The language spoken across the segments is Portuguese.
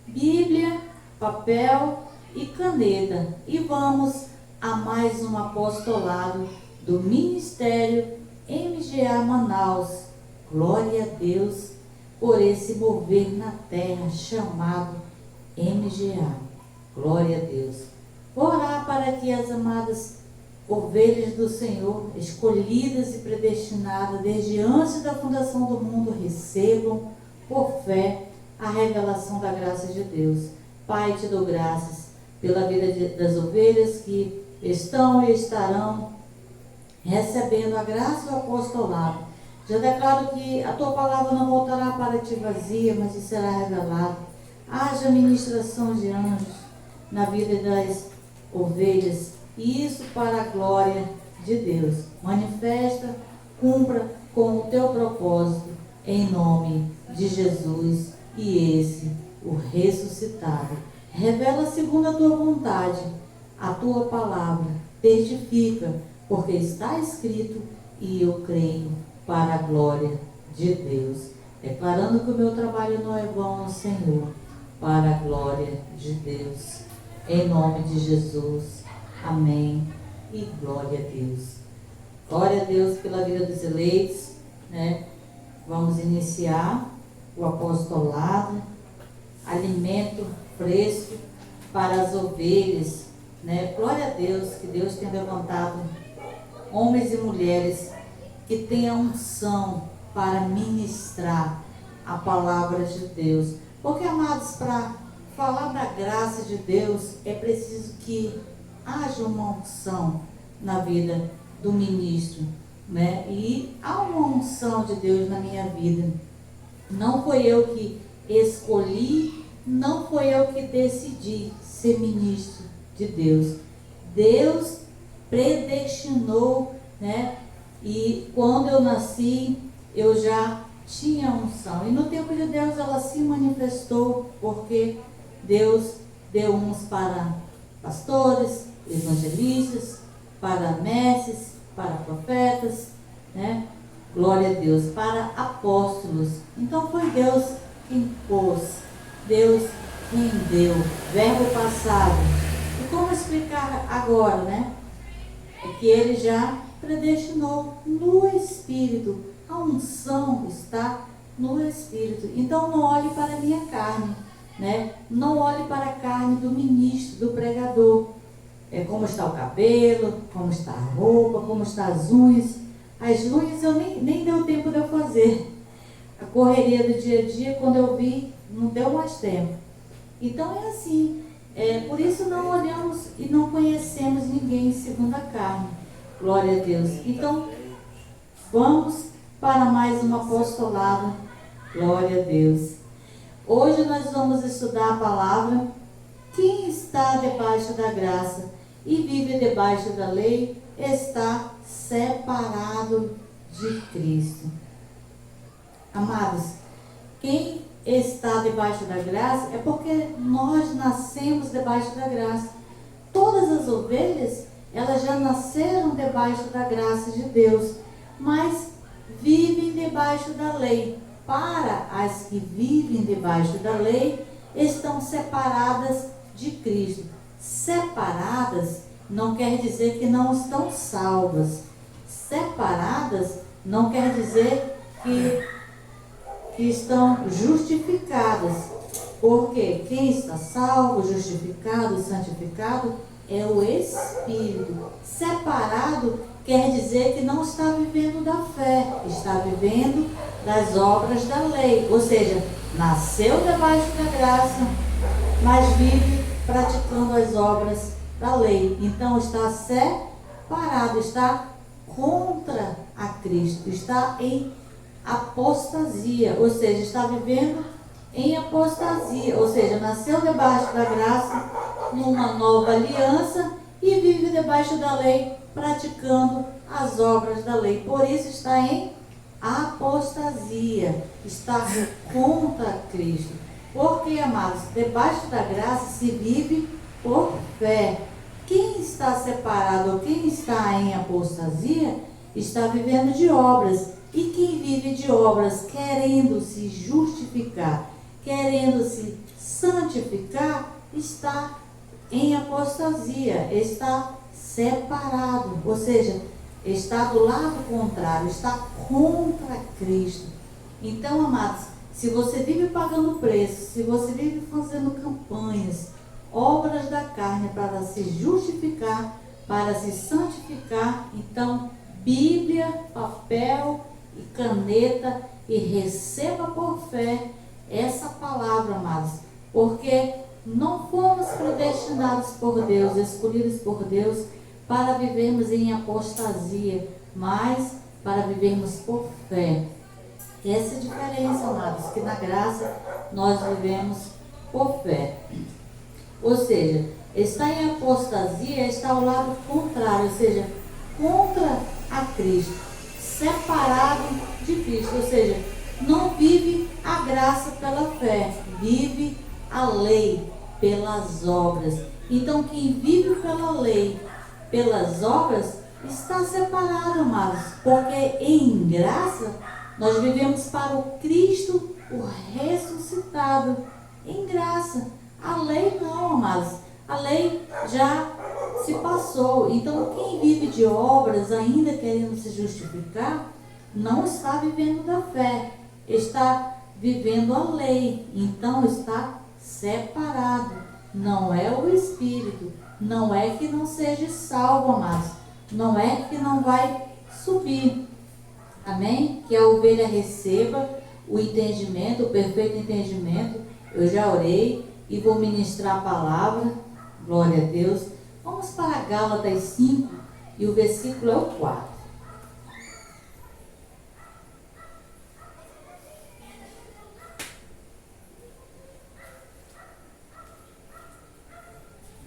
Bíblia, papel e caneta e vamos a mais um apostolado do Ministério MGA Manaus. Glória a Deus por esse mover na terra chamado MGA. Glória a Deus. Vou orar para que as amadas ovelhas do Senhor, escolhidas e predestinadas desde antes da fundação do mundo, recebam por fé a revelação da graça de Deus. Pai, te dou graças pela vida das ovelhas que estão e estarão recebendo a graça e o apostolado. Já declaro que a tua palavra não voltará para ti vazia, mas será revelada. Haja ministração de anjos na vida das ovelhas, e isso para a glória de Deus. Manifesta, cumpra com o teu propósito, em nome de Jesus, e esse, o ressuscitado. Revela segundo a tua vontade, a tua palavra, testifica, porque está escrito, e eu creio, para a glória de Deus. Declarando que o meu trabalho não é vão no Senhor, para a glória de Deus. Em nome de Jesus. Amém. E glória a Deus. Glória a Deus pela vida dos eleitos, né? Vamos iniciar o apostolado, alimento fresco para as ovelhas, né? Glória a Deus, que Deus tem levantado homens e mulheres que tenham unção para ministrar a palavra de Deus. Porque, amados, para falar da graça de Deus, é preciso que haja uma unção na vida do ministro, né? E há uma unção de Deus na minha vida. Não foi eu que escolhi, não foi eu que decidi ser ministro de Deus. Deus predestinou, né? E quando eu nasci, eu já tinha unção. E no tempo de Deus ela se manifestou, porque Deus deu uns para pastores, evangelistas, para mestres, para profetas, né? Glória a Deus, para apóstolos. Então foi Deus quem pôs, Deus quem deu, verbo passado. E como explicar agora, né? É que ele já predestinou no Espírito. A unção está no Espírito. Então não olhe para a minha carne, né? Não olhe para a carne do ministro, do pregador. Como está o cabelo, como está a roupa, como estão as unhas. As unhas eu nem deu tempo de eu fazer. A correria do dia a dia, quando eu vi, não deu mais tempo. Então é assim. Por isso não olhamos e não conhecemos ninguém segundo a carne. Glória a Deus. Então, vamos para mais um apostolado. Glória a Deus. Hoje nós vamos estudar a palavra. Quem está debaixo da graça e vive debaixo da lei está separado de Cristo. Amados, quem está debaixo da graça é porque nós nascemos debaixo da graça. Todas as ovelhas, elas já nasceram debaixo da graça de Deus, mas vivem debaixo da lei. Para as que vivem debaixo da lei, estão separadas de Cristo. Separadas não quer dizer que não estão salvas. Separadas não quer dizer que estão justificadas. Porque quem está salvo, justificado, santificado é o Espírito. Separado quer dizer que não está vivendo da fé, está vivendo das obras da lei. Ou seja, nasceu debaixo da graça, mas vive praticando as obras da lei. Então está separado, está contra a Cristo, está em apostasia, ou seja, está vivendo em apostasia, ou seja, nasceu debaixo da graça, numa nova aliança, e vive debaixo da lei, praticando as obras da lei. Por isso está em apostasia, está contra Cristo. Porque, amados, debaixo da graça se vive por fé. Quem está separado ou quem está em apostasia está vivendo de obras. E quem vive de obras querendo se justificar, querendo se santificar está em apostasia, está separado, ou seja, está do lado contrário, está contra Cristo. Então, amados, se você vive pagando preço, se você vive fazendo campanhas, obras da carne para se justificar, para se santificar, então, Bíblia, papel e caneta, e receba por fé essa palavra, amados, porque não fomos predestinados por Deus, escolhidos por Deus para vivermos em apostasia, mas para vivermos por fé. Essa é a diferença, amados, que na graça nós vivemos por fé. Ou seja, estar em apostasia está ao lado contrário, ou seja, contra a Cristo, separado de Cristo, ou seja, não vive a graça pela fé, vive a lei pelas obras. Então, quem vive pela lei, pelas obras, está separado, amados, porque em graça nós vivemos para o Cristo, o ressuscitado, em graça. A lei não, amados, a lei já se passou. Então, quem vive de obras, ainda querendo se justificar, não está vivendo da fé, está vivendo a lei, então está separado. Não é o Espírito, não é que não seja salvo, amados, não é que não vai subir. Amém? Que a ovelha receba o entendimento, o perfeito entendimento. Eu já orei e vou ministrar a palavra. Glória a Deus. Vamos para Gálatas 5 e o versículo é o 4.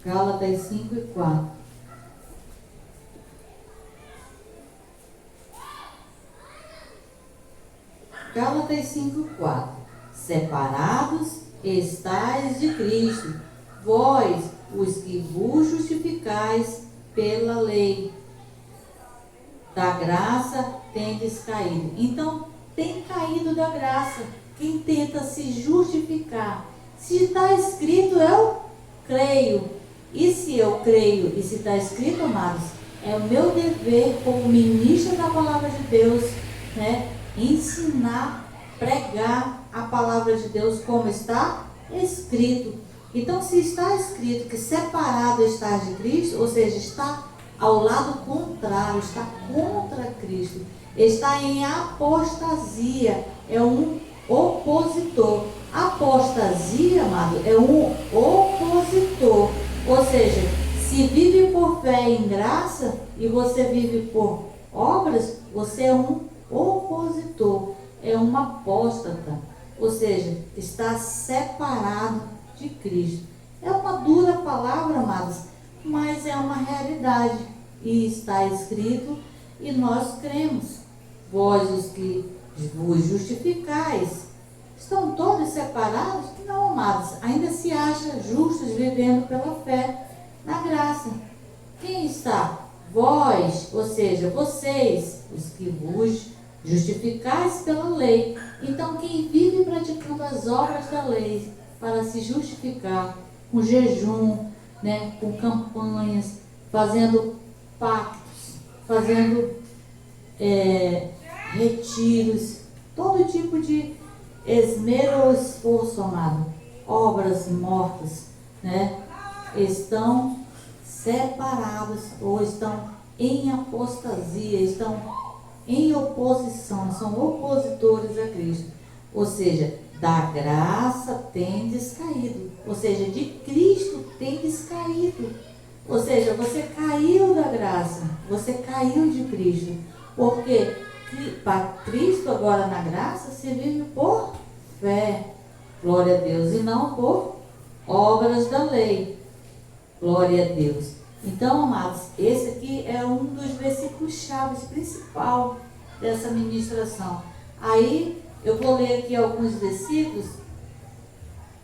Gálatas 5 e 4. Gálatas 5 e 4. Separados estais de Cristo, vós, os que vos justificais pela lei, da graça tendes caído. Então, tem caído da graça quem tenta se justificar. Se está escrito, eu creio. E se eu creio, e se está escrito, amados, é o meu dever como ministro da palavra de Deus, né, ensinar, pregar a palavra de Deus como está escrito. Então, se está escrito que separado está de Cristo, ou seja, está ao lado contrário, está contra Cristo, está em apostasia, é um opositor. Apostasia, amado, é um opositor. Ou seja, se vive por fé em graça e você vive por obras, você é um opositor, é um apóstata. Ou seja, está separado de Cristo. É uma dura palavra, amados, mas é uma realidade. E está escrito e nós cremos. Vós os que vos justificais, estão todos separados? Não, amados, ainda se acha justos vivendo pela fé na graça. Quem está? Vós, ou seja, vocês, os que vos justificais pela lei. Então, quem vive praticando as obras da lei para se justificar, com jejum, né, com campanhas, fazendo pactos, fazendo retiros, todo tipo de esmero ou esforço, amado, obras mortas, né, estão separados ou estão em apostasia, estão em oposição, são opositores a Cristo. Ou seja, da graça tendes caído, ou seja, de Cristo tendes caído. Ou seja, você caiu da graça, você caiu de Cristo, porque para Cristo agora na graça se vive por fé, glória a Deus, e não por obras da lei, glória a Deus. Então, amados, esse aqui é um dos versículos chaves principal dessa ministração. Aí eu vou ler aqui alguns versículos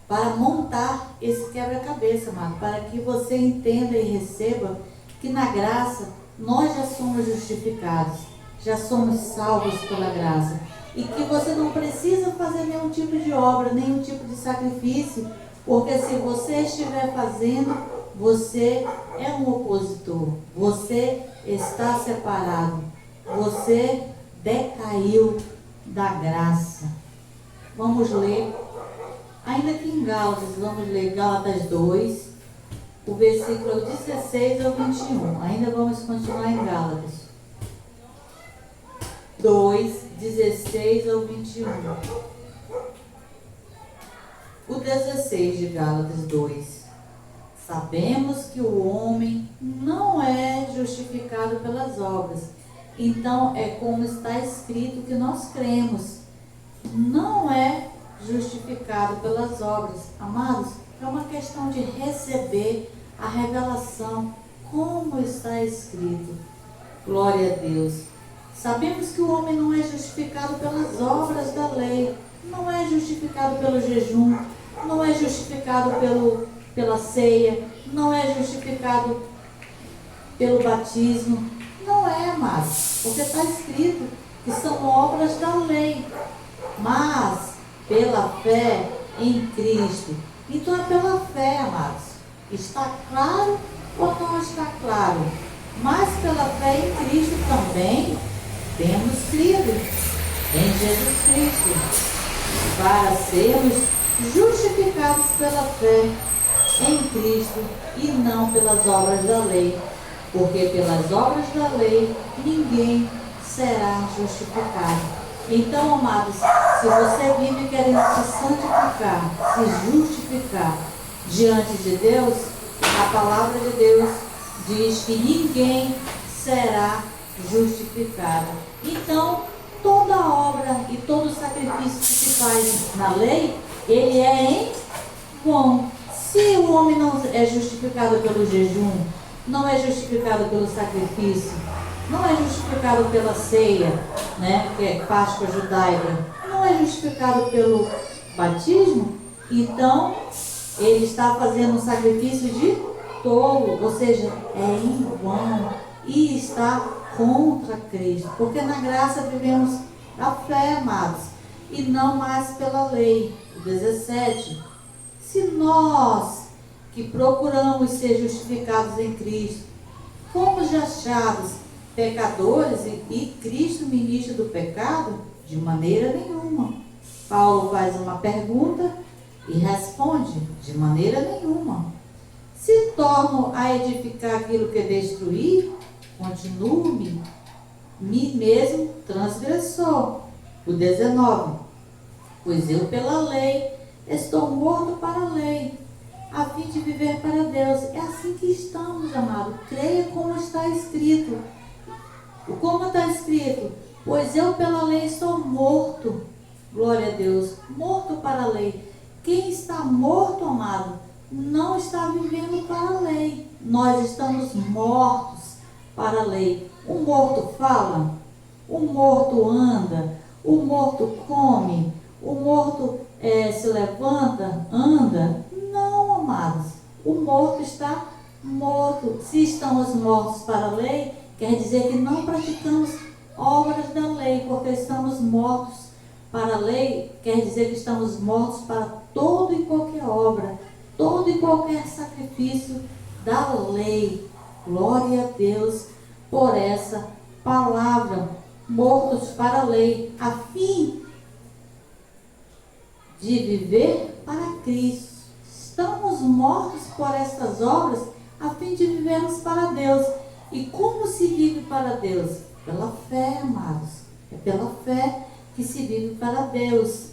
para montar esse quebra-cabeça, amado, para que você entenda e receba que na graça nós já somos justificados, já somos salvos pela graça, e que você não precisa fazer nenhum tipo de obra, nenhum tipo de sacrifício Porque se você estiver fazendo, você é um opositor. Você está separado. Você decaiu da graça. Vamos ler, ainda aqui em Gálatas, vamos ler Gálatas 2, o versículo 16 ao 21. Ainda vamos continuar em Gálatas 2, 16 ao 21. O 16 de Gálatas 2. Sabemos que o homem não é justificado pelas obras. Então, é como está escrito que nós cremos. Não é justificado pelas obras. Amados, é uma questão de receber a revelação, como está escrito. Glória a Deus. Sabemos que o homem não é justificado pelas obras da lei. Não é justificado pelo jejum. Não é justificado pela ceia. Não é justificado pelo batismo. Não é, amados, porque está escrito que são obras da lei, mas pela fé em Cristo. Então é pela fé, amados. Está claro ou não está claro? Mas pela fé em Cristo também temos crido em Jesus Cristo, para sermos justificados pela fé em Cristo e não pelas obras da lei. Porque pelas obras da lei ninguém será justificado. Então, amados, se você vive querendo se santificar, se justificar diante de Deus, a palavra de Deus diz que ninguém será justificado. Então, toda obra e todo sacrifício que se faz na lei, ele é em vão. Se o homem não é justificado pelo jejum, não é justificado pelo sacrifício, não é justificado pela ceia, né, que é Páscoa judaica, não é justificado pelo batismo, então ele está fazendo um sacrifício de tolo, ou seja, é em vão e está contra Cristo, porque na graça vivemos a fé, amados, e não mais pela lei. 17. Se nós que procuramos ser justificados em Cristo, fomos já achados pecadores e Cristo ministro do pecado? De maneira nenhuma. Paulo faz uma pergunta e responde: de maneira nenhuma. Se torno a edificar aquilo que destruí, continuo-me mesmo transgressor. O 19. Pois eu pela lei estou morto para a lei, a fim de viver para Deus. É assim que estamos, amado. Creia como está escrito. Como está escrito? Pois eu pela lei estou morto. Glória a Deus. Morto para a lei. Quem está morto, amado, não está vivendo para a lei. Nós estamos mortos para a lei. O morto fala. O morto anda. O morto come. O morto se levanta, anda. Não, amados. O morto está morto. Se estamos mortos para a lei, quer dizer que não praticamos obras da lei, porque estamos mortos para a lei, quer dizer que estamos mortos para toda e qualquer obra, todo e qualquer sacrifício da lei. Glória a Deus por essa palavra. Mortos para a lei, a fim de viver para Cristo. Estamos mortos por estas obras, a fim de vivermos para Deus. E como se vive para Deus? Pela fé, amados. É pela fé que se vive para Deus.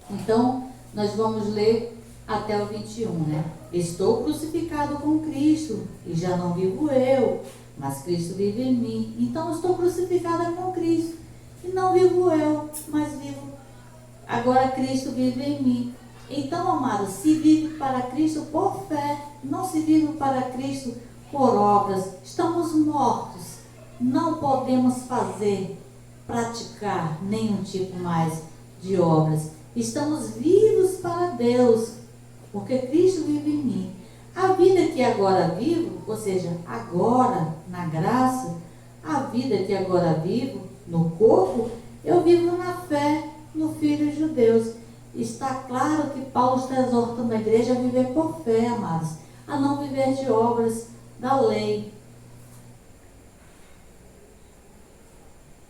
Então, nós vamos ler até o 21, né? Estou crucificado com Cristo, e já não vivo eu, mas Cristo vive em mim. Então, estou crucificada com Cristo, e não vivo eu, mas vivo. Agora Cristo vive em mim. Então, amados, se vive para Cristo por fé, não se vive para Cristo por obras. Estamos mortos. Não podemos praticar nenhum tipo mais de obras. Estamos vivos para Deus, porque Cristo vive em mim. A vida que agora vivo, ou seja, agora na graça, a vida que agora vivo no corpo, eu vivo na fé no Filho de Deus. está claro que Paulo está exortando a igreja a viver por fé, amados, a não viver de obras da lei.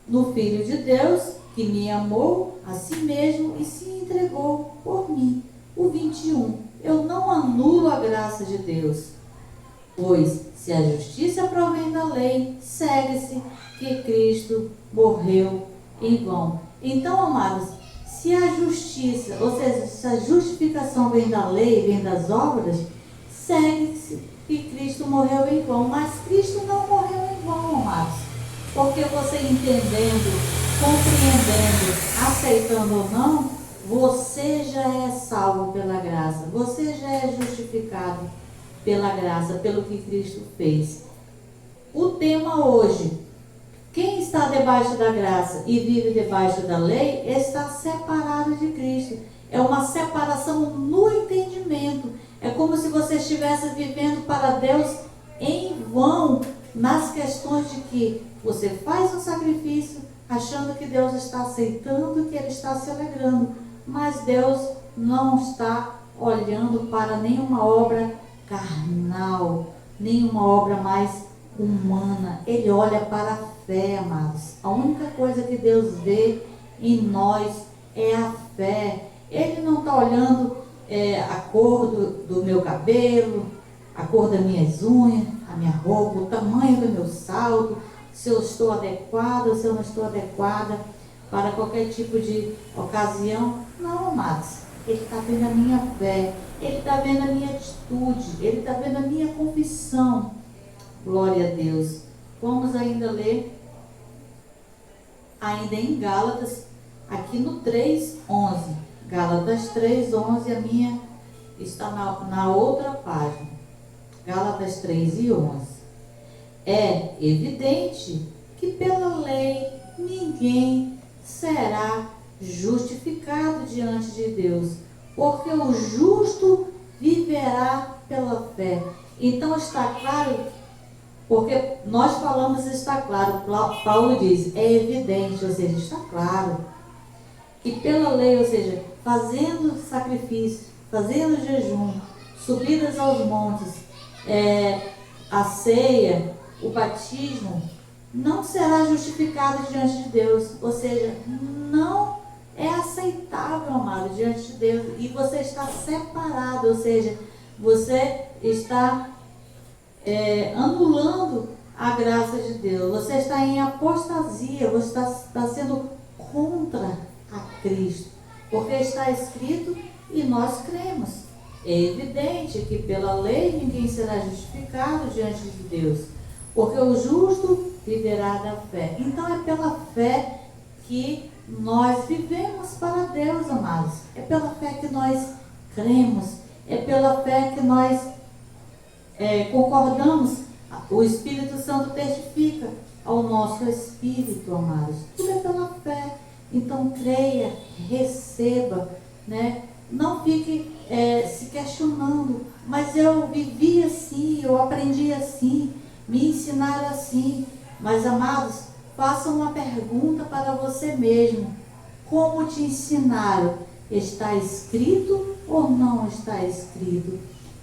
No Filho de Deus, que me amou a si mesmo e se entregou por mim. O 21. Eu não anulo a graça de Deus, pois se a justiça provém da lei, segue-se que Cristo morreu em vão. Então, amados, se a justiça, ou seja, se a justificação vem da lei, vem das obras, segue-se que Cristo morreu em vão. Mas Cristo não morreu em vão, amados. Porque você entendendo, compreendendo, aceitando ou não, você já é salvo pela graça. Você já é justificado pela graça, pelo que Cristo fez. O tema hoje: quem está debaixo da graça e vive debaixo da lei está separado de Cristo. É uma separação no entendimento. É como se você estivesse vivendo para Deus em vão, nas questões de que você faz um sacrifício achando que Deus está aceitando, que Ele está se alegrando, mas Deus não está olhando para nenhuma obra carnal, nenhuma obra mais humana. Ele olha para a fé, amados. A única coisa que Deus vê em nós é a fé. Ele não está olhando a cor do meu cabelo, a cor das minhas unhas, a minha roupa, o tamanho do meu salto, se eu estou adequada ou se eu não estou adequada para qualquer tipo de ocasião. Não, amados. Ele está vendo a minha fé, Ele está vendo a minha atitude, Ele está vendo a minha confissão. Glória a Deus. Vamos ainda ler, ainda em Gálatas, aqui no 3:11. Gálatas 3:11, a minha está na outra página. Gálatas 3:11. É evidente que pela lei ninguém será justificado diante de Deus, porque o justo viverá pela fé. Então está claro, porque nós falamos está claro, Paulo diz, é evidente, ou seja, está claro, que pela lei, ou seja, fazendo sacrifício, fazendo jejum, subidas aos montes, a ceia, o batismo, não será justificado diante de Deus, ou seja, não é aceitável, amado, diante de Deus, e você está separado, ou seja, você está anulando a graça de Deus, você está em apostasia, você está sendo contra a Cristo, porque está escrito e nós cremos. É evidente que pela lei ninguém será justificado diante de Deus, porque o justo viverá da fé. Então é pela fé que nós vivemos para Deus, amados. É pela fé que nós cremos, é pela fé que nós concordamos. O Espírito Santo testifica ao nosso espírito, amados. Tudo é pela fé. Então creia, receba, né? Não fique se questionando, mas eu vivi assim, eu aprendi assim, me ensinaram assim. Mas, amados, faça uma pergunta para você mesmo: como te ensinaram? Está escrito ou não está escrito?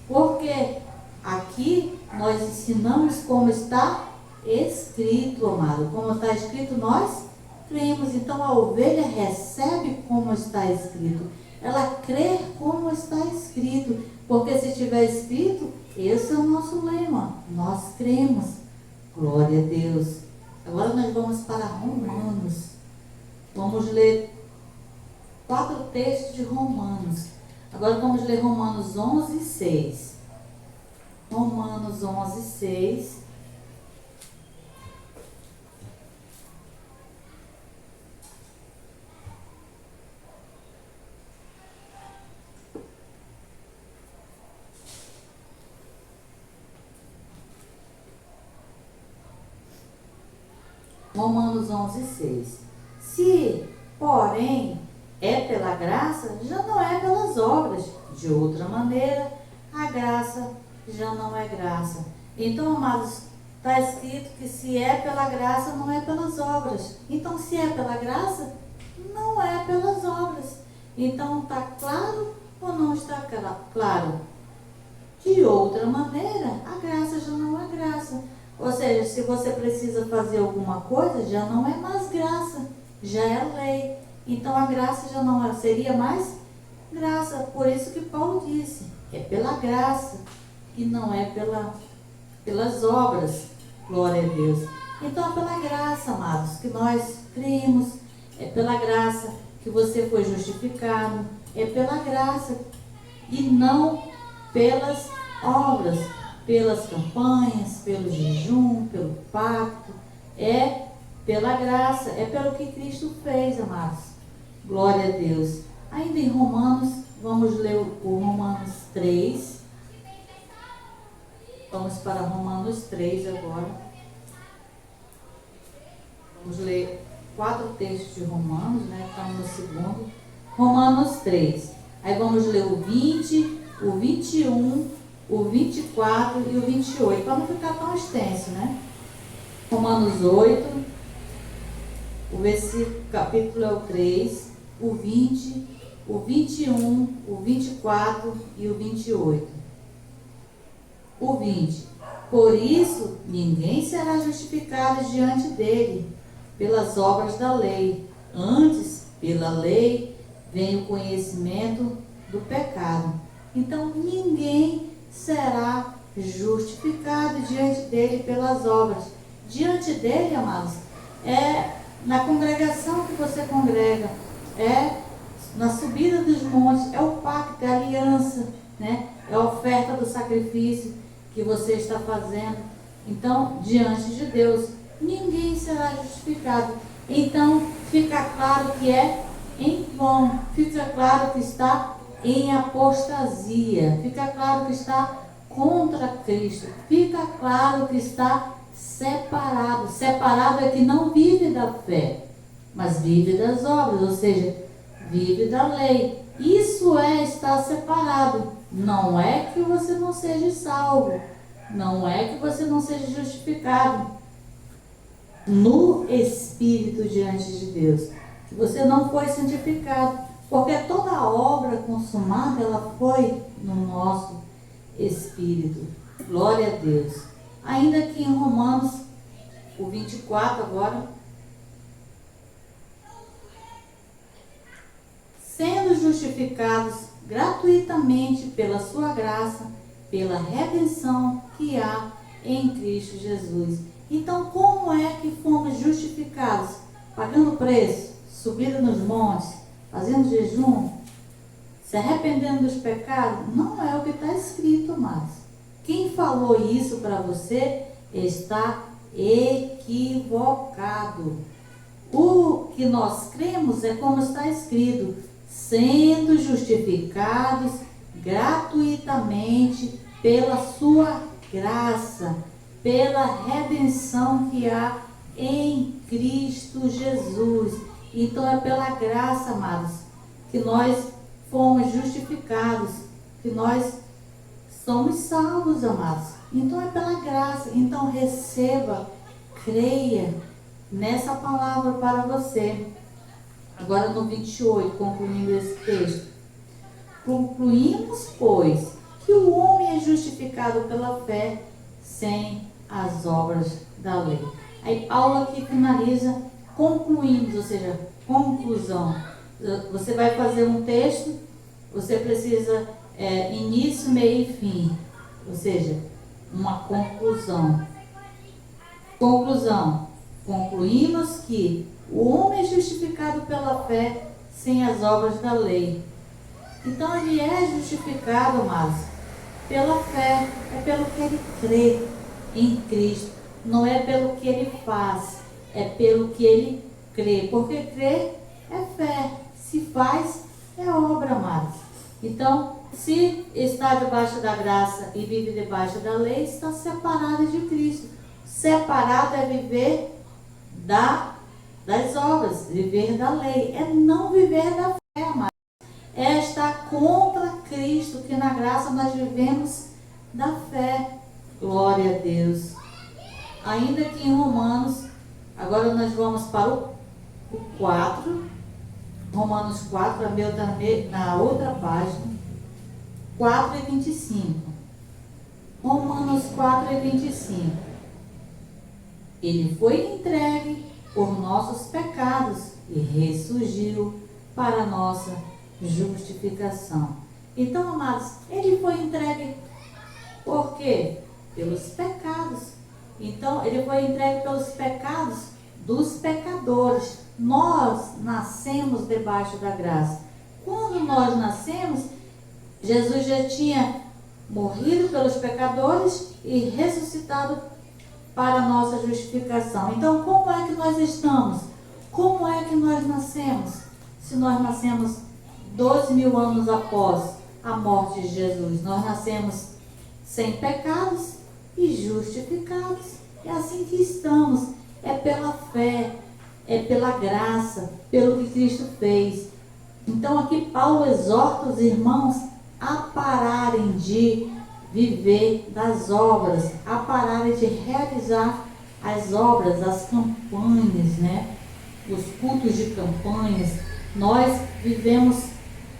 Porque aqui nós ensinamos como está escrito, amado. Como está escrito, nós cremos. Então a ovelha recebe como está escrito. Ela crê como está escrito. Porque se estiver escrito, esse é o nosso lema. Nós cremos. Glória a Deus. Agora nós vamos para Romanos. Vamos ler 4 textos de Romanos. Agora vamos ler Romanos 11:6. Romanos 11:6. Romanos 11:6. Se, porém, é pela graça, já não é pelas obras. De outra maneira, a graça já não é graça. Então, amados, está escrito que se é pela graça, não é pelas obras. Então, se é pela graça, não é pelas obras. Então está claro ou não está claro? De outra maneira, a graça já não é graça. Ou seja, se você precisa fazer alguma coisa, já não é mais graça, já é lei. Então a graça já não seria mais graça. Por isso que Paulo disse, é pela graça e não é pelas obras. Glória a Deus. Então é pela graça, amados, que nós cremos, é pela graça que você foi justificado, é pela graça e não pelas obras, pelas campanhas, pelo jejum, pelo pacto. É pela graça, é pelo que Cristo fez, amados. Glória a Deus. Ainda em Romanos, vamos ler o Romanos 3. Vamos para Romanos 3 agora. Vamos ler 4 textos de Romanos, né? Estamos no segundo. Romanos 3. Aí vamos ler o 20, o 21, o 24 e o 28, para não ficar tão extenso, né? Romanos 8, o versículo, capítulo é o 3, o 20, o 21, o 24 e o 28. O 20. Por isso, ninguém será justificado diante dele pelas obras da lei. Antes, pela lei, vem o conhecimento do pecado. Então, ninguém será justificado diante dele pelas obras. Diante dele, amados, é na congregação que você congrega, é na subida dos montes, é o pacto, é a aliança, né? É a oferta do sacrifício que você está fazendo. Então, diante de Deus, ninguém será justificado. Então, fica claro que é em vão, fica claro que está em apostasia, fica claro que está contra Cristo, fica claro que está separado. Separado é que não vive da fé, mas vive das obras, ou seja, vive da lei. Isso é estar separado. Não é que você não seja salvo, não é que você não seja justificado no Espírito diante de Deus, que você não foi santificado, porque toda a obra consumada, ela foi no nosso Espírito. Glória a Deus. Ainda aqui em Romanos, o 24 agora. Sendo justificados gratuitamente pela sua graça, pela redenção que há em Cristo Jesus. Então, como é que fomos justificados? Pagando preço, subindo nos montes, fazendo jejum, se arrependendo dos pecados? Não é o que está escrito, amados. Quem falou isso para você está equivocado. O que nós cremos é como está escrito, sendo justificados gratuitamente pela sua graça, pela redenção que há em Cristo Jesus. Então é pela graça, amados, que nós fomos justificados, que nós somos salvos, amados. Então é pela graça. Então receba, creia nessa palavra para você. Agora no 28, concluindo esse texto. Concluímos, pois, que o homem é justificado pela fé sem as obras da lei. Aí Paulo aqui finaliza, concluímos, ou seja, conclusão. Você vai fazer um texto, você precisa início, meio e fim. Ou seja, uma conclusão. Conclusão. Concluímos que o homem é justificado pela fé sem as obras da lei. Então ele é justificado, amados, pela fé, é pelo que ele crê em Cristo. Não é pelo que ele faz, é pelo que ele crê. Porque crer é fé, se faz é obra, amados. Então, se está debaixo da graça e vive debaixo da lei, está separado de Cristo. Separado é viver das obras, viver da lei, é não viver da fé, amados. É estar contra Cristo, que na graça nós vivemos da fé. Glória a Deus. Ainda aqui em Romanos, agora nós vamos para o 4. Romanos 4, a meu está na outra página, 4:25. Romanos 4:25. Ele foi entregue por nossos pecados e ressurgiu para a nossa justificação. Então, amados, ele foi entregue por quê? Pelos pecados. Então, ele foi entregue pelos pecados dos pecadores. Nós nascemos debaixo da graça. Quando nós nascemos, Jesus já tinha morrido pelos pecadores e ressuscitado para a nossa justificação. Então, como é que nós estamos? Como é que nós nascemos? Se nós nascemos 12.000 anos após a morte de Jesus, nós nascemos sem pecados e justificados. É assim que estamos. É pela fé, é pela graça, pelo que Cristo fez. Então aqui Paulo exorta os irmãos a pararem de viver das obras, a pararem de realizar as obras, as campanhas, né? Os cultos de campanhas. Nós vivemos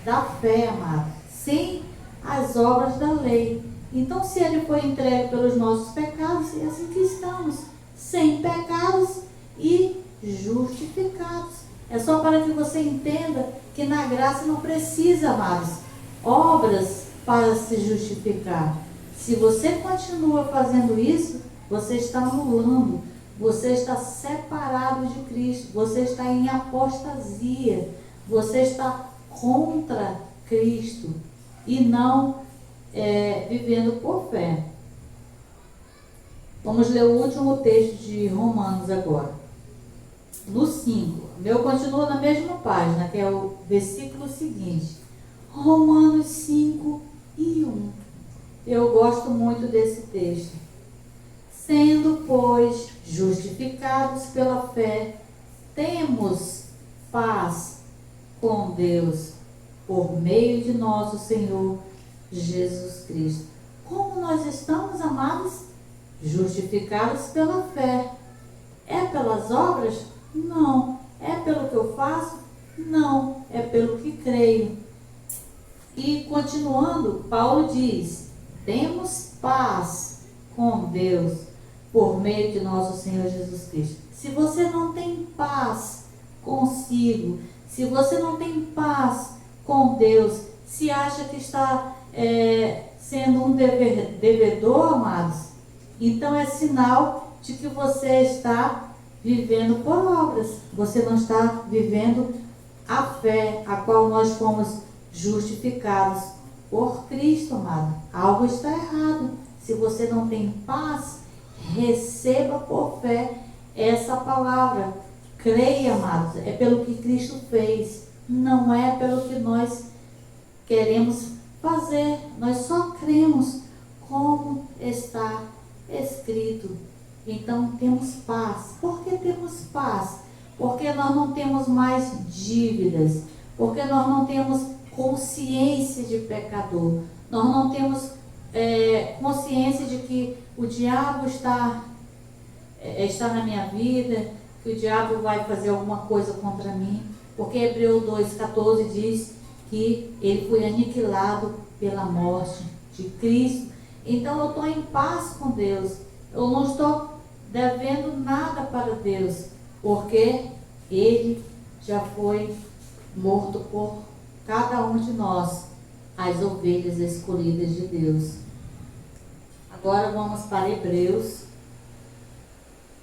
da fé, amado, sem as obras da lei. Então, se ele foi entregue pelos nossos pecados, é assim que estamos, sem pecados e justificados. É só para que você entenda que na graça não precisa, amados, obras para se justificar. Se você continua fazendo isso, você está anulando, você está separado de Cristo, você está em apostasia, você está contra Cristo e não vivendo por fé. Vamos ler o último texto de Romanos agora. No 5. O meu continua na mesma página, que é o versículo seguinte. Romanos 5:1. Eu gosto muito desse texto. Sendo, pois, justificados pela fé, temos paz com Deus, por meio de nosso Senhor Jesus Cristo. Como nós estamos, amados? Justificados pela fé. É pelas obras? Não. É pelo que eu faço? Não. É pelo que creio. E continuando, Paulo diz: temos paz com Deus por meio de nosso Senhor Jesus Cristo. Se você não tem paz consigo, se você não tem paz com Deus, se acha que está sendo um devedor, amados, então é sinal de que você está vivendo por obras. Você não está vivendo a fé a qual nós fomos justificados por Cristo, amado. Algo está errado. Se você não tem paz, receba por fé essa palavra. Creia, amados, é pelo que Cristo fez, não é pelo que nós queremos fazer. Nós só cremos como está escrito. Então temos paz. Por que temos paz? Porque nós não temos mais dívidas, porque nós não temos consciência de pecador, nós não temos consciência de que o diabo está na minha vida, que o diabo vai fazer alguma coisa contra mim, porque Hebreus 2,14 diz que ele foi aniquilado pela morte de Cristo. Então eu estou em paz com Deus, eu não estou devendo nada para Deus, porque ele já foi morto por cada um de nós, as ovelhas escolhidas de Deus. Agora vamos para Hebreus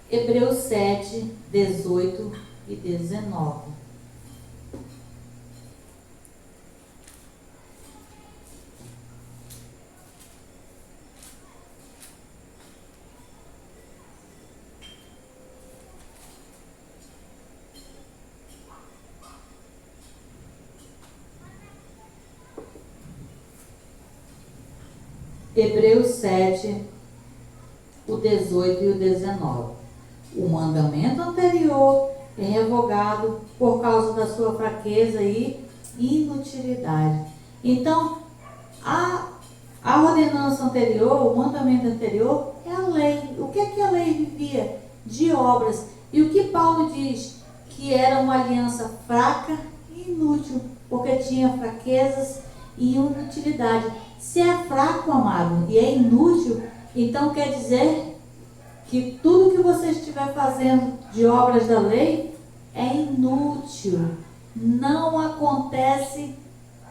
7, 18 e 19. Hebreus 7, o 18 e o 19. O mandamento anterior é revogado por causa da sua fraqueza e inutilidade. Então, a ordenança anterior, o mandamento anterior, é a lei. O que é que a lei vivia? De obras. E o que Paulo diz? Que era uma aliança fraca e e inútil, porque tinha fraquezas e inutilidade. Se é fraco, amado, e é inútil, então quer dizer que tudo que você estiver fazendo de obras da lei é inútil. Não acontece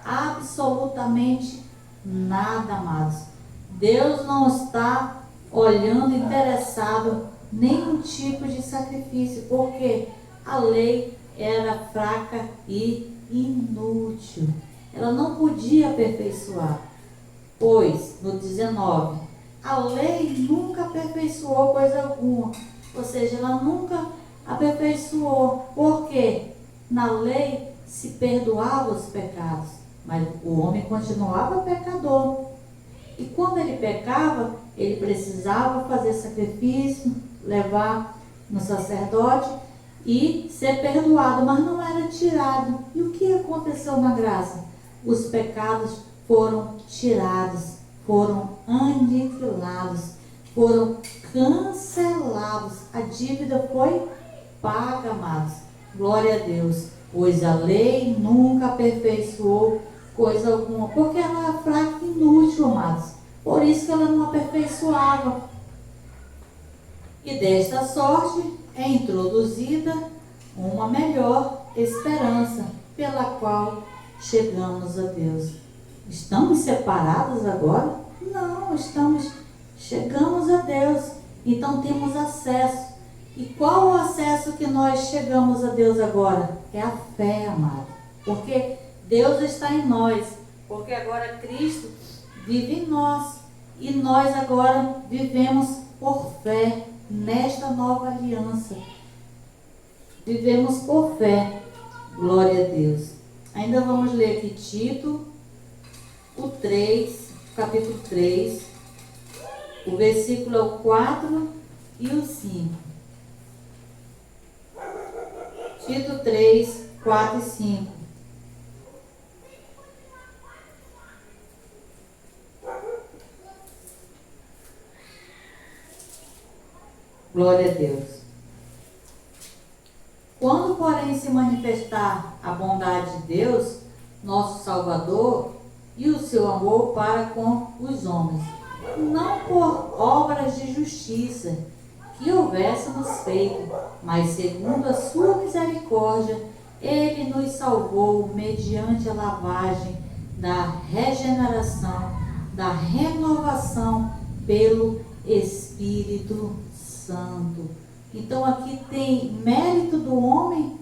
absolutamente nada, amados. Deus não está olhando interessado nenhum tipo de sacrifício, porque a lei era fraca e inútil. Ela não podia aperfeiçoar, pois, no 19, a lei nunca aperfeiçoou coisa alguma. Ou seja, ela nunca aperfeiçoou, porque na lei se perdoava os pecados, mas o homem continuava pecador. E quando ele pecava, ele precisava fazer sacrifício, levar no sacerdote e ser perdoado, mas não era tirado. E o que aconteceu na graça? Os pecados foram tirados, foram aniquilados, foram cancelados. A dívida foi paga, amados. Glória a Deus. Pois a lei nunca aperfeiçoou coisa alguma, porque ela era fraca e inútil, amados. Por isso que ela não aperfeiçoava. E desta sorte é introduzida uma melhor esperança, pela qual chegamos a Deus. Estamos separados agora? Não, chegamos a Deus. Então temos acesso. E qual o acesso que nós chegamos a Deus agora? É a fé, amado. Porque Deus está em nós. Porque agora Cristo vive em nós. E nós agora vivemos por fé nesta nova aliança. Vivemos por fé. Glória a Deus. Ainda vamos ler aqui Tito, o 3, capítulo 3. O versículo é o 4 e o 5. Tito 3, 4 e 5. Glória a Deus. Quando, porém, se manifestar a bondade de Deus, nosso Salvador, e o seu amor para com os homens, não por obras de justiça que houvéssemos feito, mas segundo a sua misericórdia, ele nos salvou mediante a lavagem da regeneração, da renovação pelo Espírito Santo. Então aqui tem mérito do homem?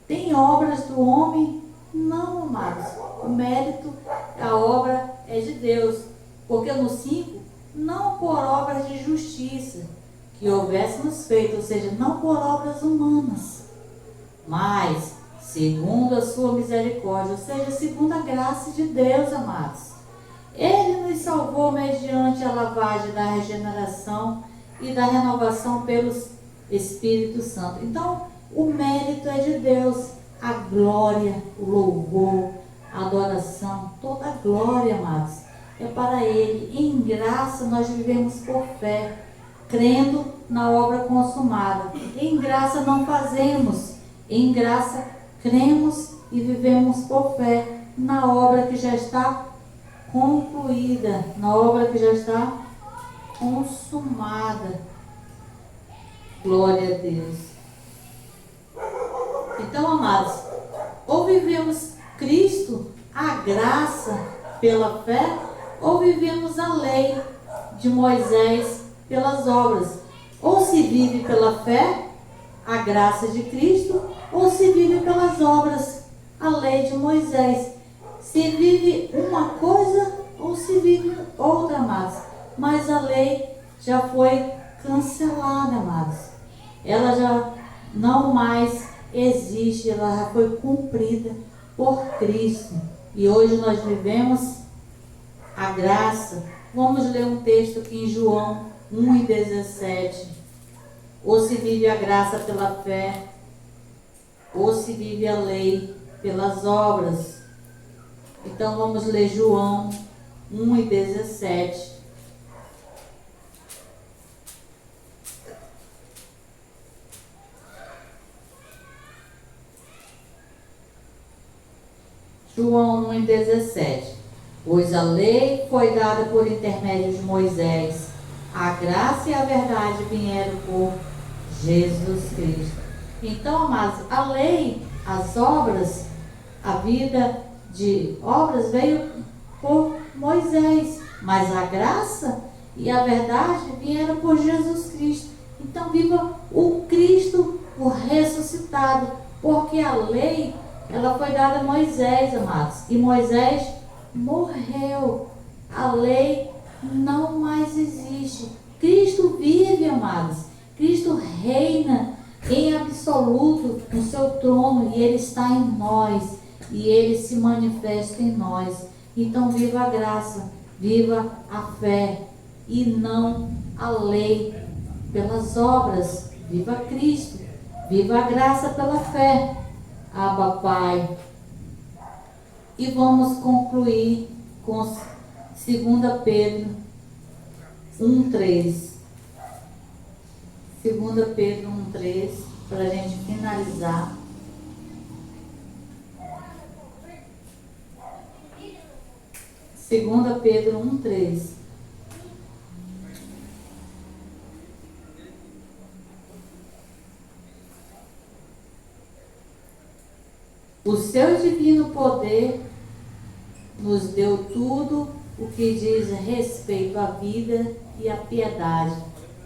Tem obras do homem? Não, amados. O mérito, a obra é de Deus. Porque no 5, não por obras de justiça que houvéssemos feito, ou seja, não por obras humanas, mas segundo a sua misericórdia, ou seja, segundo a graça de Deus, amados. Ele nos salvou mediante a lavagem da regeneração e da renovação pelo Espírito Santo. Então, o mérito é de Deus. A glória, o louvor, a adoração, toda a glória, amados, é para Ele. Em graça nós vivemos por fé, crendo na obra consumada. Em graça não fazemos, em graça cremos e vivemos por fé na obra que já está concluída, na obra que já está consumada. Glória a Deus. Então, amados, ou vivemos Cristo, a graça pela fé, ou vivemos a lei de Moisés pelas obras. Ou se vive pela fé, a graça de Cristo, ou se vive pelas obras, a lei de Moisés. Se vive uma coisa ou se vive outra, amados. Mas a lei já foi cancelada, amados. Ela já não mais existe, ela já foi cumprida por Cristo. E hoje nós vivemos a graça. Vamos ler um texto aqui em João 1:17. Ou se vive a graça pela fé, ou se vive a lei pelas obras. Então vamos ler João 1:17. João 1,17. Pois a lei foi dada por intermédio de Moisés, a graça e a verdade vieram por Jesus Cristo. Então, amados, a lei, as obras, a vida de obras veio por Moisés, mas a graça e a verdade vieram por Jesus Cristo. Então, viva o Cristo, o ressuscitado, porque a lei, ela foi dada a Moisés, amados, e Moisés morreu. A lei não mais existe. Cristo vive, amados. Cristo reina em absoluto no seu trono, e Ele está em nós, e Ele se manifesta em nós. Então viva a graça, viva a fé, e não a lei pelas obras. Viva Cristo, viva a graça pela fé. Abba, Pai. E vamos concluir com 2 Pedro 1,3. 2 Pedro 1,3, para a gente finalizar. Segunda Pedro 1,3. O seu divino poder nos deu tudo o que diz respeito à vida e à piedade,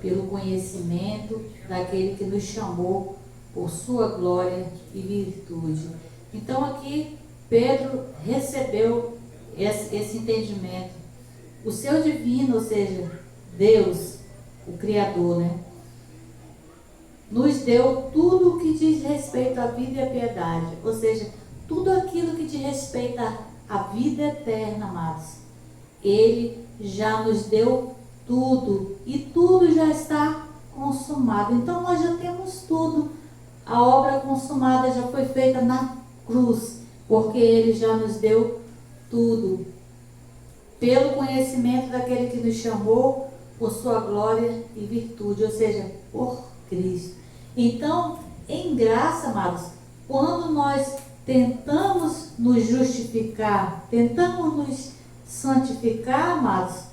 pelo conhecimento daquele que nos chamou por sua glória e virtude. Então aqui Pedro recebeu esse entendimento. O seu divino, ou seja, Deus, o Criador, nos deu tudo o que diz respeito à vida e à piedade, ou seja, tudo aquilo que diz respeito à vida eterna, amados. Ele já nos deu tudo, e tudo já está consumado. Então nós já temos tudo. A obra consumada já foi feita na cruz, porque Ele já nos deu tudo. Pelo conhecimento daquele que nos chamou por sua glória e virtude, ou seja, por Cristo. Então, em graça, amados, quando nós tentamos nos justificar, tentamos nos santificar, amados,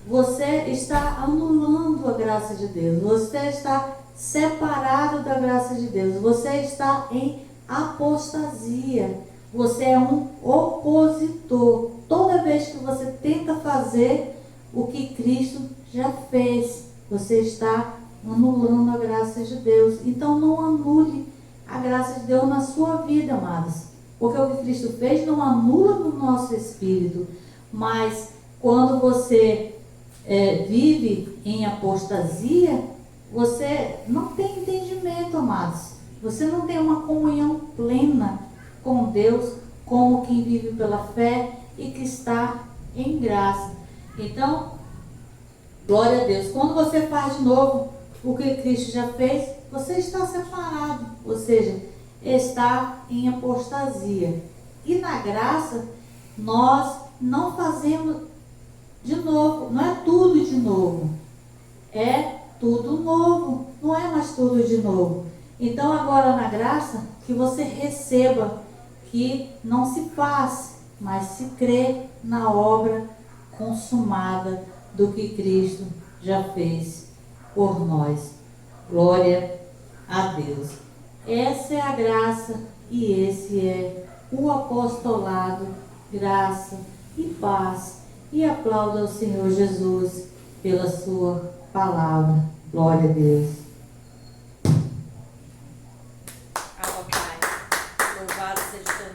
você está anulando a graça de Deus, você está separado da graça de Deus, você está em apostasia, você é um opositor. Toda vez que você tenta fazer o que Cristo já fez, você está anulando a graça de Deus. Então não anule a graça de Deus na sua vida, amados, porque o que Cristo fez não anula no nosso espírito, mas quando você vive em apostasia, você não tem entendimento, amados. Você não tem uma comunhão plena com Deus, como quem vive pela fé e que está em graça. Então, glória a Deus. Quando você faz de novo o que Cristo já fez, você está separado, ou seja, está em apostasia. E na graça, nós não fazemos de novo, não é tudo de novo, é tudo novo, não é mais tudo de novo. Então agora na graça, que você receba, que não se faz, mas se crê na obra consumada do que Cristo já fez por nós. Glória a Deus. Essa é a graça e esse é o apostolado, graça e paz. E aplauda ao Senhor Jesus pela sua palavra. Glória a Deus. Abba, Pai, louvado seja o teu